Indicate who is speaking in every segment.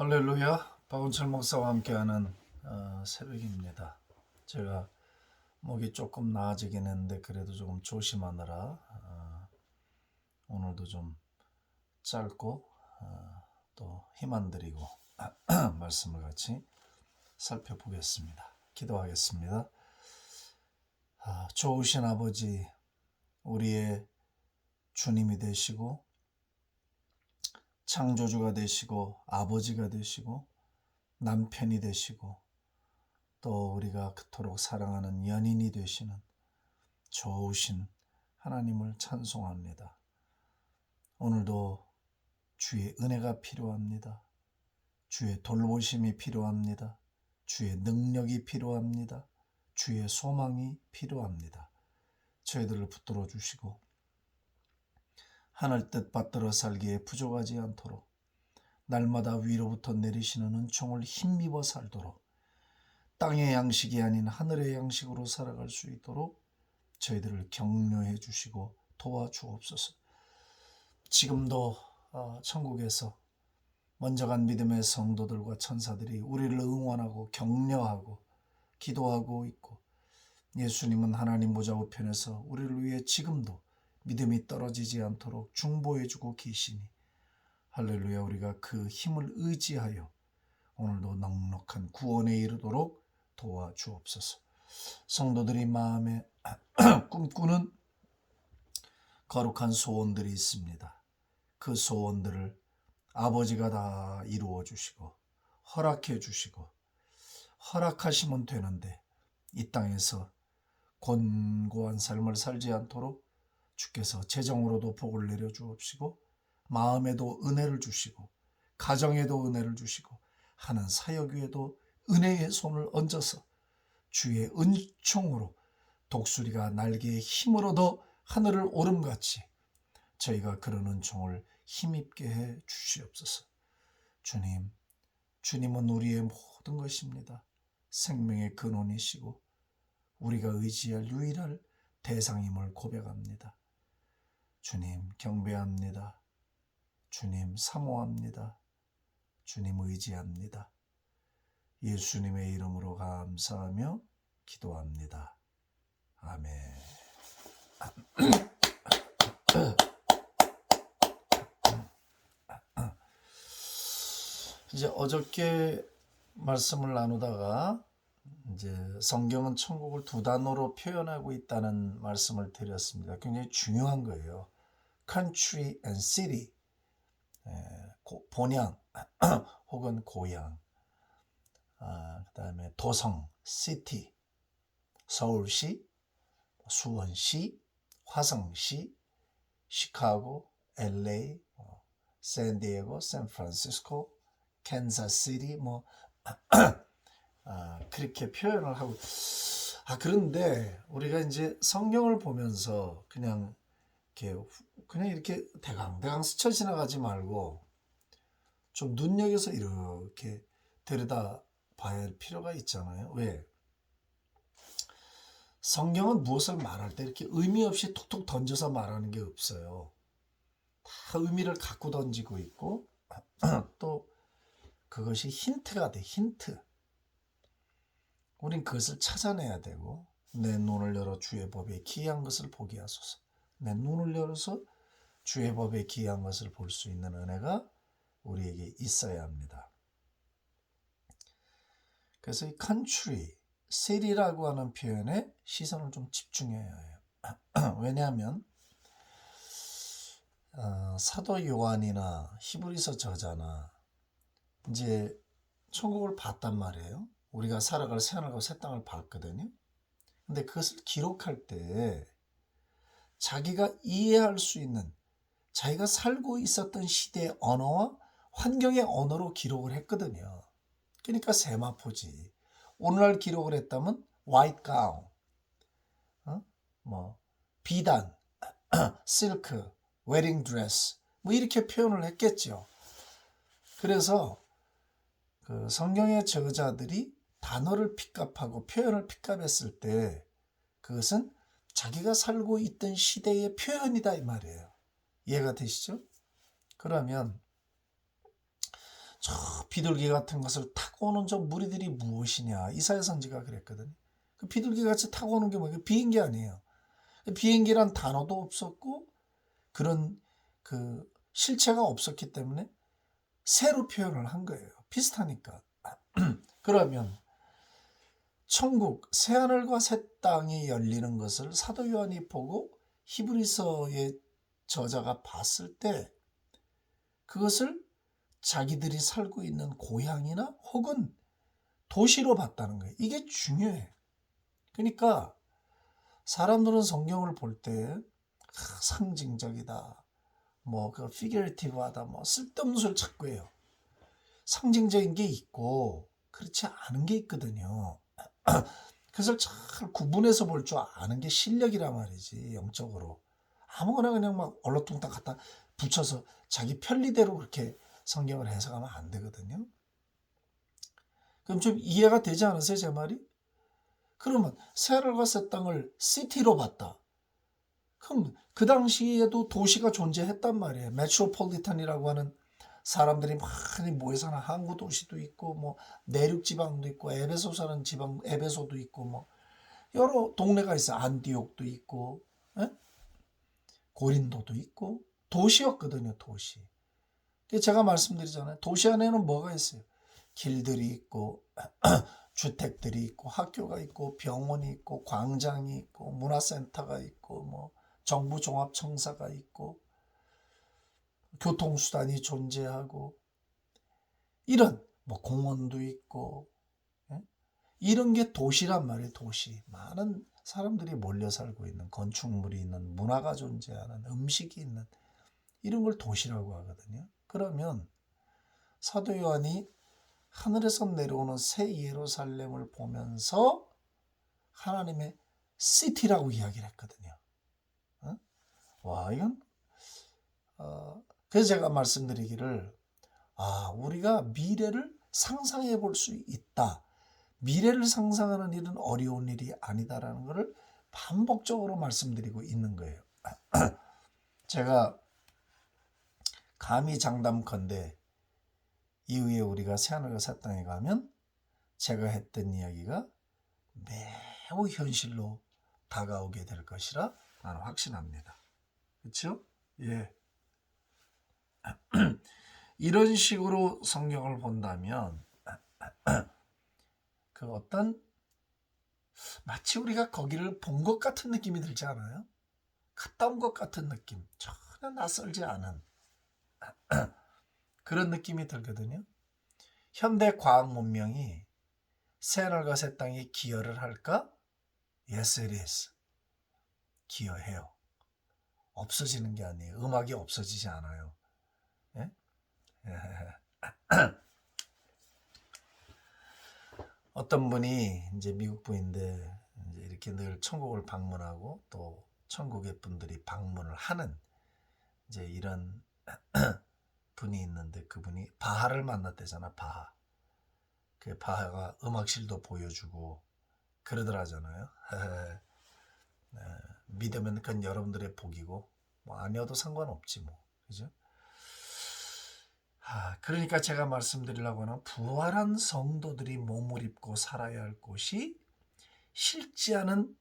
Speaker 1: 할렐루야. 박은철 목사와 함께하는 새벽입니다. 제가 목이 조금 나아지긴 했는데 그래도 조금 조심하느라 오늘도 좀 짧고 또 힘 안 들이고 말씀을 같이 살펴보겠습니다. 기도하겠습니다. 좋으신 아버지, 우리의 주님이 되시고 창조주가 되시고 아버지가 되시고 남편이 되시고 또 우리가 그토록 사랑하는 연인이 되시는 좋으신 하나님을 찬송합니다. 오늘도 주의 은혜가 필요합니다. 주의 돌보심이 필요합니다. 주의 능력이 필요합니다. 주의 소망이 필요합니다. 저희들을 붙들어 주시고 하늘 뜻 받들어 살기에 부족하지 않도록 날마다 위로부터 내리시는 은총을 힘입어 살도록 땅의 양식이 아닌 하늘의 양식으로 살아갈 수 있도록 저희들을 격려해 주시고 도와주옵소서. 지금도 천국에서 먼저 간 믿음의 성도들과 천사들이 우리를 응원하고 격려하고 기도하고 있고, 예수님은 하나님 보좌 우편에서 우리를 위해 지금도 믿음이 떨어지지 않도록 중보해 주고 계시니 할렐루야. 우리가 그 힘을 의지하여 오늘도 넉넉한 구원에 이르도록 도와주옵소서. 성도들이 마음에 꿈꾸는 거룩한 소원들이 있습니다. 그 소원들을 아버지가 다 이루어 주시고 허락해 주시고, 허락하시면 되는데 이 땅에서 곤고한 삶을 살지 않도록 주께서 재정으로도 복을 내려 주옵시고, 마음에도 은혜를 주시고, 가정에도 은혜를 주시고, 하는 사역 위에도 은혜의 손을 얹어서 주의 은총으로 독수리가 날개의 힘으로 더 하늘을 오름같이 저희가 그런 은총을 힘입게 해 주시옵소서. 주님, 주님은 우리의 모든 것입니다. 생명의 근원이시고 우리가 의지할 유일한 대상임을 고백합니다. 주님 경배합니다. 주님 사모합니다. 주님 의지합니다. 예수님의 이름으로 감사하며 기도합니다. 아멘. 이제 어저께 말씀을 나누다가 이제 성경은 천국을 두 단어로 표현하고 있다는 말씀을 드렸습니다. 굉장히 중요한 거예요. country and city, 본향 혹은 고향, 그 다음에 도성, city, 서울시, 수원시, 화성시, 시카고, LA, 샌디에고, 샌프란시스코, 캔자스시티, 그렇게 표현을 하고. 그런데 우리가 이제 성경을 보면서 그냥 이렇게 대강 스쳐 지나가지 말고 좀 눈여겨서 이렇게 들여다 봐야 할 필요가 있잖아요. 왜? 성경은 무엇을 말할 때 이렇게 의미 없이 툭툭 던져서 말하는 게 없어요. 다 의미를 갖고 던지고 있고 또 그것이 힌트가 돼. 힌트. 우린 그것을 찾아내야 되고, 내 눈을 열어 주의 법에 기이한 것을 보게 하소서. 내 눈을 열어서 주의 법에 기이한 것을 볼 수 있는 은혜가 우리에게 있어야 합니다. 그래서 이 country, city라고 하는 표현에 시선을 좀 집중해야 해요. 왜냐하면 사도 요한이나 히브리서 저자나 이제 천국을 봤단 말이에요. 우리가 살아갈 새하늘과 새 땅을 봤거든요. 근데 그것을 기록할 때 자기가 이해할 수 있는, 자기가 살고 있었던 시대의 언어와 환경의 언어로 기록을 했거든요. 그러니까 세마포지. 오늘날 기록을 했다면 white gown, 비단, 실크, 웨딩 드레스, 이렇게 표현을 했겠죠. 그래서 그 성경의 저자들이 단어를 픽업하고 표현을 픽업했을 때 그것은 자기가 살고 있던 시대의 표현이다 이 말이에요. 이해가 되시죠? 그러면 저 비둘기 같은 것을 타고 오는 저 무리들이 무엇이냐. 이사야 선지가 그랬거든요. 그 비둘기 같이 타고 오는 게 뭐예요? 비행기 아니에요. 비행기란 단어도 없었고 그런 그 실체가 없었기 때문에 새로 표현을 한 거예요. 비슷하니까. 그러면 천국, 새하늘과 새 땅이 열리는 것을 사도 요한이 보고 히브리서의 저자가 봤을 때 그것을 자기들이 살고 있는 고향이나 혹은 도시로 봤다는 거예요. 이게 중요해. 그러니까 사람들은 성경을 볼 때 상징적이다, 뭐 그 피규레이티브하다, 뭐 쓸데없는 소리를 자꾸 해요. 상징적인 게 있고 그렇지 않은 게 있거든요. 그것을 잘 구분해서 볼 줄 아는 게 실력이란 말이지. 영적으로 아무거나 그냥 막 얼렁뚱땅 갖다 붙여서 자기 편리대로 그렇게 성경을 해석하면 안 되거든요. 그럼 좀 이해가 되지 않으세요, 제 말이? 그러면 새하늘과 새 땅을 시티로 봤다. 그럼 그 당시에도 도시가 존재했단 말이에요. 메트로폴리탄이라고 하는 사람들이 많이 모여 사는 항구 도시도 있고, 뭐 내륙 지방도 있고, 에베소 사는 지방 에베소도 있고, 뭐 여러 동네가 있어. 안디옥도 있고, 에? 고린도도 있고, 도시였거든요, 도시. 제가 말씀드리잖아요. 도시 안에는 뭐가 있어요? 길들이 있고, 주택들이 있고, 학교가 있고, 병원이 있고, 광장이 있고, 문화센터가 있고, 뭐 정부 종합청사가 있고, 교통수단이 존재하고, 이런 뭐 공원도 있고, 예? 이런 게 도시란 말이에요. 도시. 많은 사람들이 몰려 살고 있는, 건축물이 있는, 문화가 존재하는, 음식이 있는, 이런 걸 도시라고 하거든요. 그러면 사도 요한이 하늘에서 내려오는 새 예루살렘을 보면서 하나님의 시티라고 이야기를 했거든요. 어? 와, 이건 그래서 제가 말씀드리기를, 우리가 미래를 상상해 볼 수 있다. 미래를 상상하는 일은 어려운 일이 아니다라는 것을 반복적으로 말씀드리고 있는 거예요. 제가 감히 장담컨대 이후에 우리가 새하늘과 새 땅에 가면 제가 했던 이야기가 매우 현실로 다가오게 될 것이라 나는 확신합니다. 그렇죠? 예. 이런 식으로 성경을 본다면 그 어떤 마치 우리가 거기를 본 것 같은 느낌이 들지 않아요? 갔다 온 것 같은 느낌. 전혀 낯설지 않은 그런 느낌이 들거든요. 현대 과학 문명이 새하늘과 새 땅에 기여를 할까? Yes, it is. 기여해요. 없어지는 게 아니에요. 음악이 없어지지 않아요. 예? 어떤 분이 이제 미국 분인데 이제 이렇게 늘 천국을 방문하고 또 천국의 분들이 방문을 하는 이제 이런 분이 있는데 그분이 바하를 만났대잖아. 바하. 그 바하가 음악실도 보여주고 그러더라잖아요. 믿으면 그건 여러분들의 복이고 뭐 아니어도 상관없지 뭐. 그죠? 그러니까 제가 말씀드리려고 하는 부활한 성도들이 몸을 입고 살아야 할 곳이 싫지 않은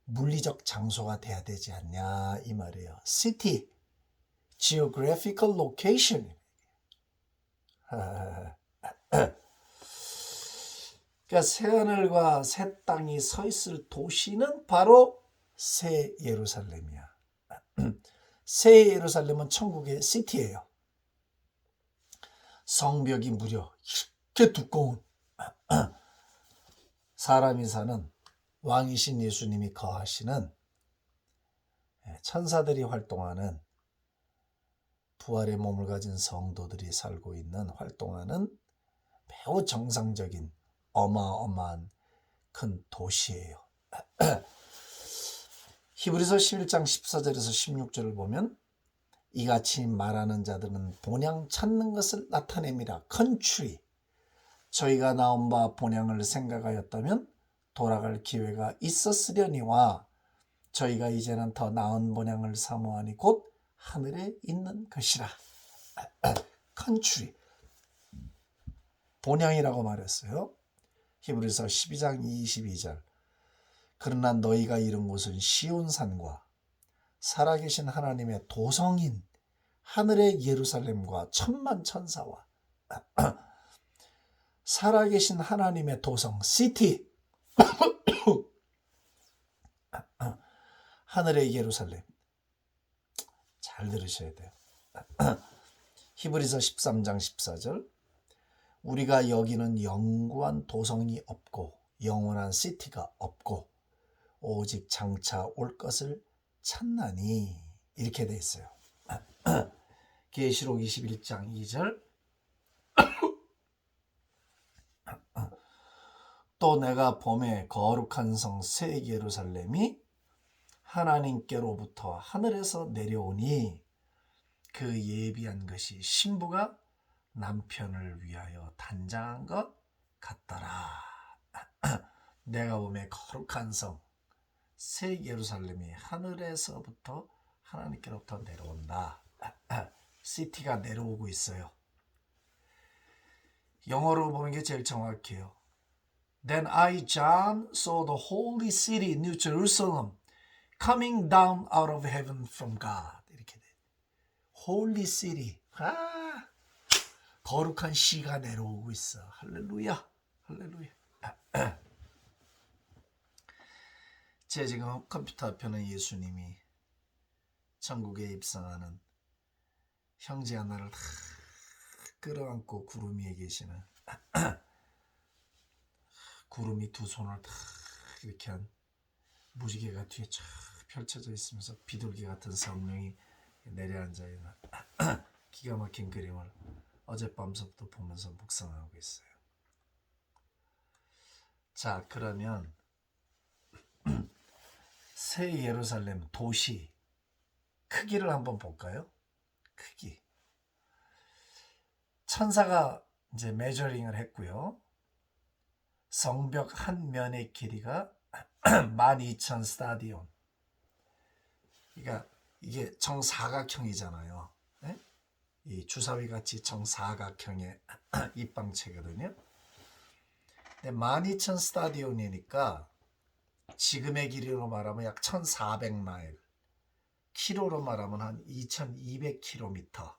Speaker 1: 물리적 장소가 돼야 되지 않냐 이 말이에요. City, geographical location. 그러니까 새하늘과 새 땅이 서 있을 도시는 바로 새 예루살렘이야. 새 예루살렘은 천국의 시티예요. 성벽이 무려 이렇게 두꺼운 사람이 사는 왕이신 예수님이 거하시는 천사들이 활동하는 부활의 몸을 가진 성도들이 살고 있는 활동하는 매우 정상적인 어마어마한 큰 도시예요. 히브리서 11장 14절에서 16절을 보면 이같이 말하는 자들은 본향 찾는 것을 나타냅니다. 컨트리. 저희가 나온 바 본향을 생각하였다면 돌아갈 기회가 있었으려니와 저희가 이제는 더 나은 본향을 사모하니 곧 하늘에 있는 것이라. 컨트리. 본향이라고 말했어요. 히브리서 12장 22절. 그러나 너희가 이른 곳은 시온산과 살아계신 하나님의 도성인 하늘의 예루살렘과 천만 천사와 살아계신 하나님의 도성 시티 하늘의 예루살렘. 잘 들으셔야 돼요. 히브리서 13장 14절. 우리가 여기는 영구한 도성이 없고 영원한 시티가 없고 오직 장차 올 것을 찾나니, 이렇게 돼 있어요. 계시록 21장 2절. 또 내가 봄에 거룩한 성 새 예루살렘이 하나님께로부터 하늘에서 내려오니 그 예비한 것이 신부가 남편을 위하여 단장한 것 같더라. 내가 봄에 거룩한 성 새 예루살렘이 하늘에서부터 하나님께로부터 내려온다. 시티가 내려오고 있어요. 영어로 보는 게 제일 정확해요. Then I, John, saw the holy city, New Jerusalem, coming down out of heaven from God. 이렇게 돼. Holy city. 거룩한 시가 내려오고 있어. 할렐루야. 할렐루야. 제 지금 컴퓨터 앞에는 예수님이 천국에 입성하는 형제 하나를 다 끌어안고 구름 위에 계시는, 구름이 두 손을 다 이렇게 한 무지개가 뒤에 쫙 펼쳐져 있으면서 비둘기 같은 성령이 내려앉아 있는 기가 막힌 그림을 어젯밤부터 보면서 묵상하고 있어요. 자, 그러면 새 예루살렘 도시 크기를 한번 볼까요? 크기. 천사가 이제 메저링을 했고요. 성벽 한 면의 길이가 12,000 스타디온. 그러니까 이게 정사각형이잖아요. 네? 이 주사위 같이 정사각형의 입방체거든요. 근데 12,000 스타디온이니까 지금의 길이로 말하면 약 1,400마일, 키로로 말하면 한 2,200km.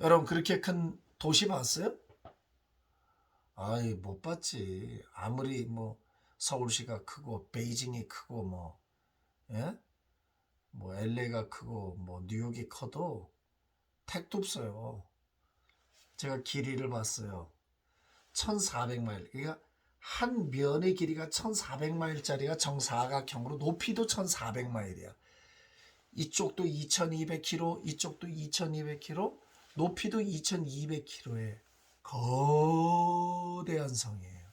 Speaker 1: 여러분, 그렇게 큰 도시 봤어요? 아이, 못 봤지. 아무리 뭐 서울시가 크고 베이징이 크고 뭐 LA가 크고 뭐 뉴욕이 커도 택도 없어요. 제가 길이를 봤어요. 1,400마일. 그러니까 한 면의 길이가 1,400마일짜리가 정사각형으로 높이도 1,400마일이야. 이쪽도 2,200km, 이쪽도 2,200km, 높이도 2,200km의 거대한 성이에요.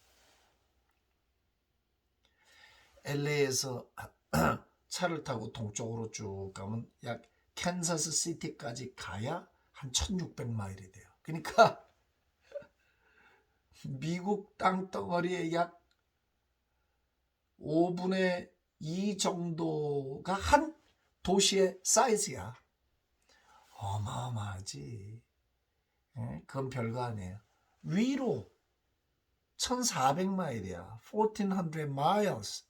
Speaker 1: LA에서 차를 타고 동쪽으로 쭉 가면 약 캔자스 시티까지 가야 한 1,600마일이 돼요. 그러니까 미국 땅덩어리의 약 5분의 2 정도가 한 도시의 사이즈야. 어마어마하지. 그건 별거 아니에요. 위로 1,400마일이야. 1,400 miles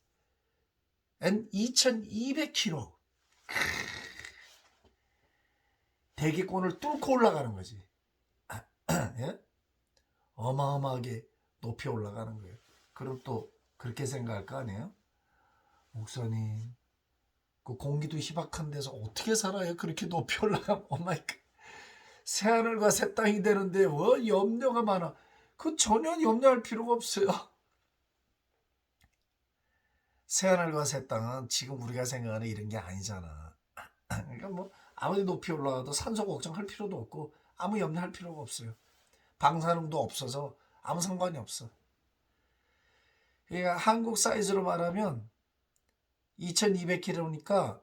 Speaker 1: and 2,200km. 대기권을 뚫고 올라가는 거지. 예? 어마어마하게 높이 올라가는 거예요. 그럼 또 그렇게 생각할 거 아니에요? 목사님, 그 공기도 희박한 데서 어떻게 살아요? 그렇게 높이 올라가면. 오마이갓. 새하늘과 새 땅이 되는데 뭐 염려가 많아. 그 전혀 염려할 필요가 없어요. 새하늘과 새 땅은 지금 우리가 생각하는 이런 게 아니잖아. 그러니까 뭐 아무리 높이 올라가도 산소 걱정할 필요도 없고 아무 염려할 필요가 없어요. 방사능도 없어서 아무 상관이 없어. 그러니까 한국 사이즈로 말하면 2,200km니까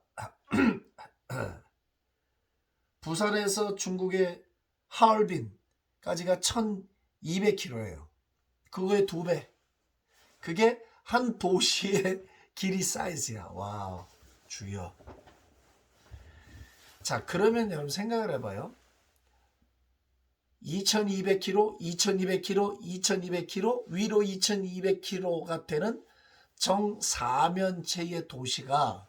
Speaker 1: 부산에서 중국의 하얼빈까지가 1,200km예요. 그거의 2배. 그게 한 도시의 길이 사이즈야. 와우, 주여. 자, 그러면 여러분 생각을 해봐요. 2200km, 2200km, 2200km, 위로 2200km가 되는 정사면체의 도시가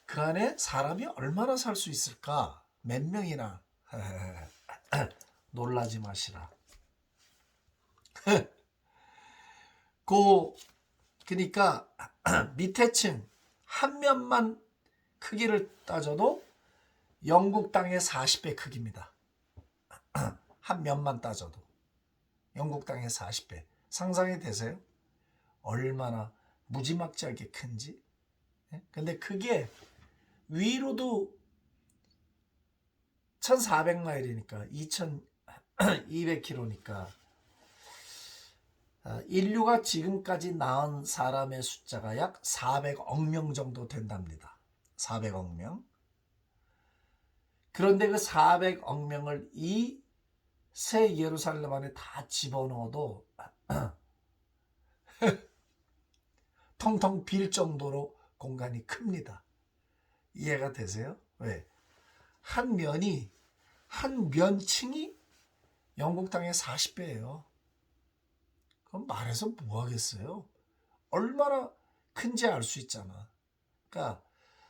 Speaker 1: 그 안에 사람이 얼마나 살 수 있을까? 몇 명이나? 놀라지 마시라. 그러니까 밑에 층 한 면만 크기를 따져도 영국 땅의 40배 크기입니다. 한 면만 따져도 영국 땅의 40배. 상상이 되세요? 얼마나 무지막지하게 큰지. 근데 그게 위로도 1400마일이니까 2200km니까 인류가 지금까지 낳은 사람의 숫자가 약 400억 명 정도 된답니다. 400억 명. 그런데 그 400억 명을 이 새 예루살렘 안에 다 집어넣어도 텅텅 빌 정도로 공간이 큽니다. 이해가 되세요? 왜? 한 면층이 영국 땅의 40배예요. 그럼 말해서 뭐 하겠어요? 얼마나 큰지 알 수 있잖아. 그러니까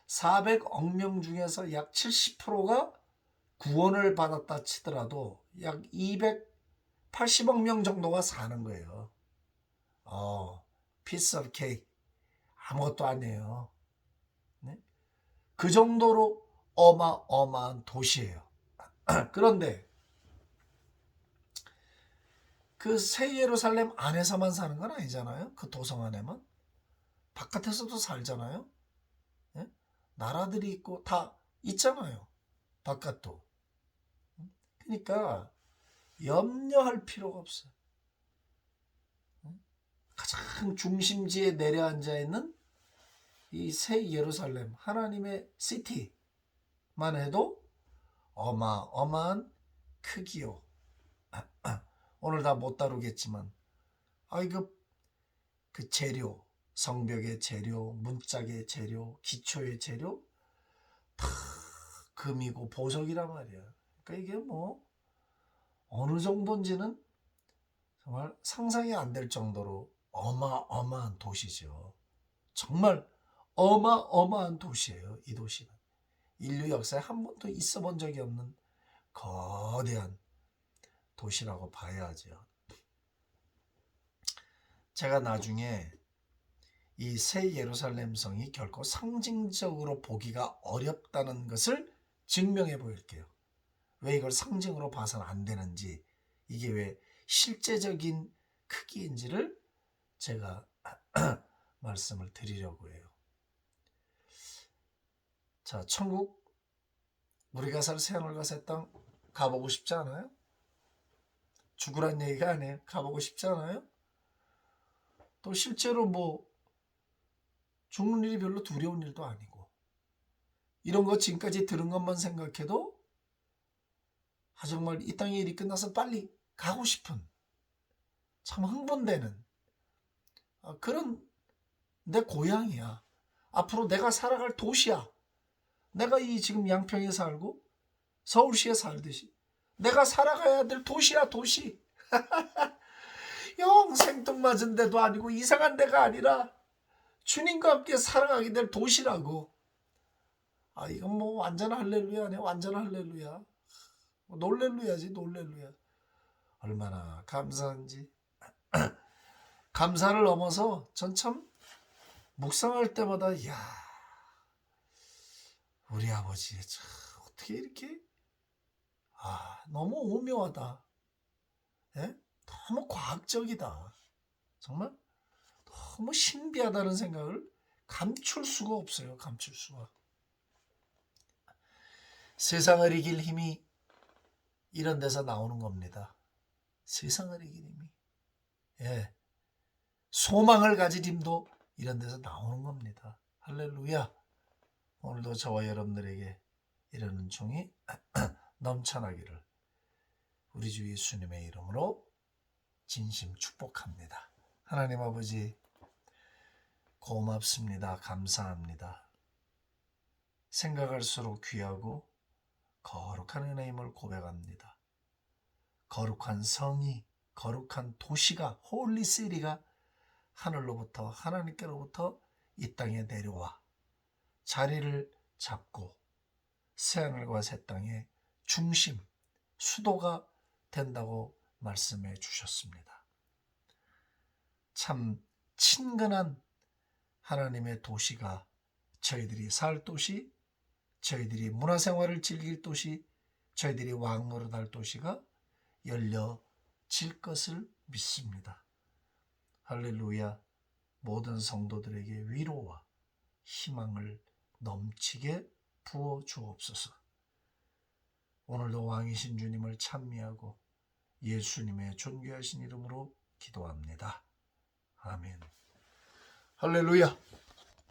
Speaker 1: 400억 명 중에서 약 70%가 구원을 받았다 치더라도 약 280억 명 정도가 사는 거예요. piece of cake. 아무것도 아니에요. 네? 그 정도로 어마어마한 도시예요. 그런데 그 새 예루살렘 안에서만 사는 건 아니잖아요. 그 도성 안에만. 바깥에서도 살잖아요. 네? 나라들이 있고 다 있잖아요. 바깥도. 그러니까 염려할 필요가 없어요. 가장 중심지에 내려앉아 있는 이 새 예루살렘, 하나님의 시티만 해도 어마어마한 크기요. 오늘 다 못 다루겠지만, 그 재료, 성벽의 재료, 문짝의 재료, 기초의 재료, 다 금이고 보석이란 말이야. 그러니까 이게 뭐 어느 정도인지는 정말 상상이 안 될 정도로 어마어마한 도시죠. 정말 어마어마한 도시예요. 이 도시는 인류 역사에 한 번도 있어 본 적이 없는 거대한 도시라고 봐야죠. 제가 나중에 이 새 예루살렘 성이 결코 상징적으로 보기가 어렵다는 것을 증명해 보일게요. 왜 이걸 상징으로 봐서는 안 되는지, 이게 왜 실제적인 크기인지를 제가 말씀을 드리려고 해요. 자, 천국, 우리가 살 새하늘과 새 땅 가보고 싶지 않아요? 죽으란 얘기가 아니에요. 가보고 싶지 않아요? 또 실제로 뭐 죽는 일이 별로 두려운 일도 아니고, 이런 거 지금까지 들은 것만 생각해도 정말 이 땅의 일이 끝나서 빨리 가고 싶은, 참 흥분되는 그런 내 고향이야. 앞으로 내가 살아갈 도시야. 내가 이 지금 양평에 살고 서울시에 살듯이 내가 살아가야 될 도시야, 도시. 영 생뚱맞은 데도 아니고 이상한 데가 아니라 주님과 함께 살아가게 될 도시라고. 이건 뭐 완전 할렐루야네. 완전 할렐루야. 놀렐루야지, 놀렐루야. 얼마나 감사한지. 감사를 넘어서 전 참 묵상할 때마다, 이야, 우리 아버지 참 어떻게 이렇게 너무 오묘하다. 예? 너무 과학적이다. 정말 너무 신비하다는 생각을 감출 수가 없어요. 감출 수가. 세상을 이길 힘이 이런 데서 나오는 겁니다. 세상을 이길 힘이. 예. 소망을 가질 힘도 이런 데서 나오는 겁니다. 할렐루야. 오늘도 저와 여러분들에게 이런 은총이 넘쳐나기를 우리 주 예수님의 이름으로 진심 축복합니다. 하나님 아버지, 고맙습니다. 감사합니다. 생각할수록 귀하고 거룩한 은혜임을 고백합니다. 거룩한 성이, 거룩한 도시가, 홀리시리가 하늘로부터, 하나님께로부터 이 땅에 내려와 자리를 잡고 새하늘과 새 땅의 중심, 수도가 된다고 말씀해 주셨습니다. 참 친근한 하나님의 도시가, 저희들이 살 도시, 저희들이 문화생활을 즐길 도시, 저희들이 왕노릇할 도시가 열려질 것을 믿습니다. 할렐루야. 모든 성도들에게 위로와 희망을 넘치게 부어 주옵소서. 오늘도 왕이신 주님을 찬미하고 예수님의 존귀하신 이름으로 기도합니다. 아멘. 할렐루야.